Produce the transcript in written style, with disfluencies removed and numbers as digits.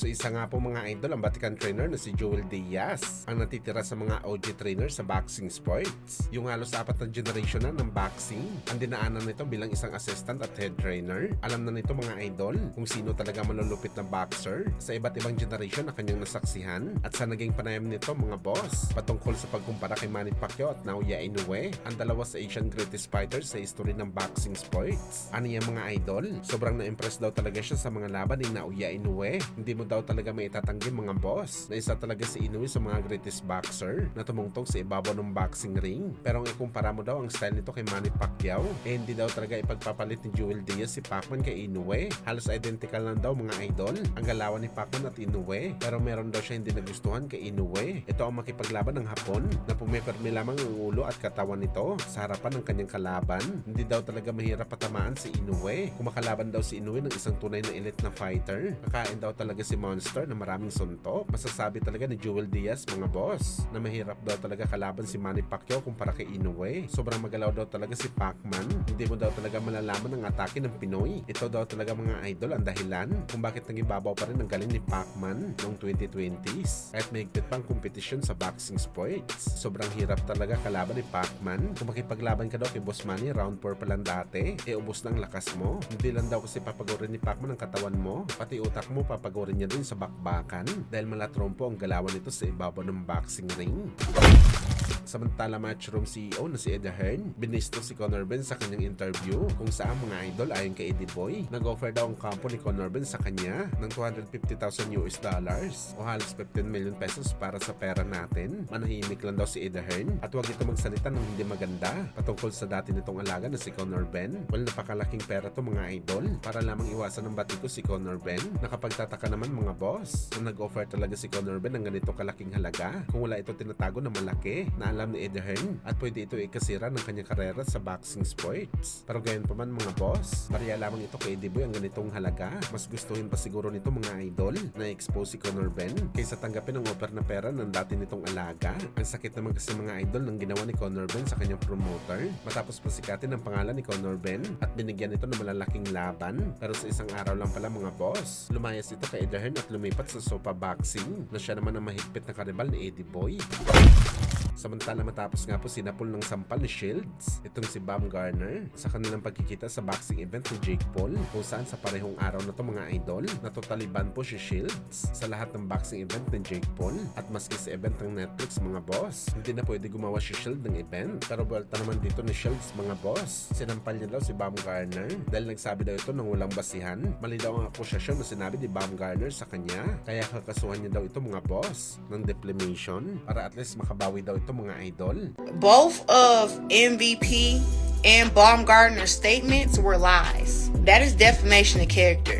So isa nga po mga idol ang Vatican trainer na si Joel Diaz ang natitira sa mga OG trainer sa boxing sports. Yung halos 4 na generation na ng boxing ang dinaanan nito bilang isang assistant at head trainer. Alam na nito mga idol kung sino talaga malulupit na boxer sa iba't ibang generation na kanyang nasaksihan at sa naging panayam nito mga boss patungkol sa pagkumpara kay Manny Pacquiao at Naoya Inoue, ang dalawa sa Asian greatest fighters sa history ng boxing sports. Ano yan mga idol? Sobrang na-impress daw talaga siya sa mga laban ni Naoya Inoue. Hindi mo daw talaga may itatanggi mga boss na isa talaga si Inoue sa mga greatest boxer na tumungtong sa ibabaw ng boxing ring. Pero ang ikumpara mo daw ang style nito kay Manny Pacquiao, hindi daw talaga ipagpapalit ni Joel Diaz si Pacman kay Inoue. Halos identical lang daw mga idol ang galawan ni Pacman at Inoue, pero meron daw siya hindi nagustuhan kay Inoue. Ito ang makipaglaban ng Hapon na pumipermi lamang ang ulo at katawan nito sa harapan ng kanyang kalaban. Hindi daw talaga mahirap patamaan si Inoue. Kumakalaban daw si Inoue ng isang tunay na elite na fighter. Kakain daw talaga si Monster na maraming suntok. Masasabi talaga ni Joel Diaz mga boss na mahirap daw talaga kalaban si Manny Pacquiao kumpara kay Inoue. Sobrang magalaw daw talaga si Pacman. Hindi mo daw talaga malalaman ang atake ng Pinoy. Ito daw talaga mga idol ang dahilan kung bakit naging babaw pa rin ang galing ni Pacman noong 2020s. Kahit mahigpit pang kompetisyon sa boxing sports. Sobrang hirap talaga kalaban ni Pacman. Kung makipaglaban ka daw kay Boss Manny, round 4 pa lang dati, ubos na ang lakas mo. Hindi lang daw kasi papagorin ni Pacman ang katawan mo, pati utak mo papagorin niya din sa bakbakan dahil malatrompo ang galawan nito sa ibabaw ng boxing ring. Samantala Matchroom CEO na si Eddie Hearn, binisto si Conor Ben sa kanyang interview kung saan mga idol ayon kay Eddie Boy, nag-offer daw ang kampo ni Conor Ben sa kanya ng $250,000 o halos 15 million pesos para sa pera natin. Manahimik lang daw si Eddie Hearn at huwag ito magsalita ng hindi maganda patungkol sa dati nitong alaga na si Conor Ben. Well, napakalaking pera to mga idol para lamang iwasan ng batiko si Conor Ben. Nakapagtataka naman mga boss na nag-offer talaga si Conor Ben ng ganito kalaking halaga kung wala ito tinatago na malaki na alam ni Eddie Hearn at pwede ito ikasira ng kanyang karera sa boxing sports. Pero gayon pa man mga boss, bariya lamang ito kay Eddie Boy ang ganitong halaga. Mas gustuhin pa siguro nito mga idol na expose si Conor Ben kaysa tanggapin ang offer na pera ng dati nitong alaga. Ang sakit naman kasi mga idol ng ginawa ni Conor Ben sa kanyang promoter matapos pasikatin ang pangalan ni Conor Ben at binigyan ito ng malalaking laban. Pero sa isang araw lang pala mga boss, lumayas ito kay Eddie Hearn at lumipat sa Sopa Boxing na siya naman ang mahigpit na karibal ni Eddie Boy. Samantala matapos nga po sinapol ng sampal ni Shields itong si Baumgartner sa kanilang pagkikita sa boxing event ni Jake Paul kung saan sa parehong araw na to mga idol na totally ban po si Shields sa lahat ng boxing event ni Jake Paul at maski sa event ng Netflix mga boss hindi na pwede gumawa si Shields ng event. Pero buwalta naman dito ni Shields mga boss, sinampal niya daw si Baumgartner dahil nagsabi daw ito ng walang basihan. Mali daw ang akusasyon na sinabi ni Baumgartner sa kanya kaya kakasuhan niya daw ito mga boss ng defamation para at least makabawi daw ito mga idol. Both of MVP and Baumgartner's statements were lies. That is defamation of character.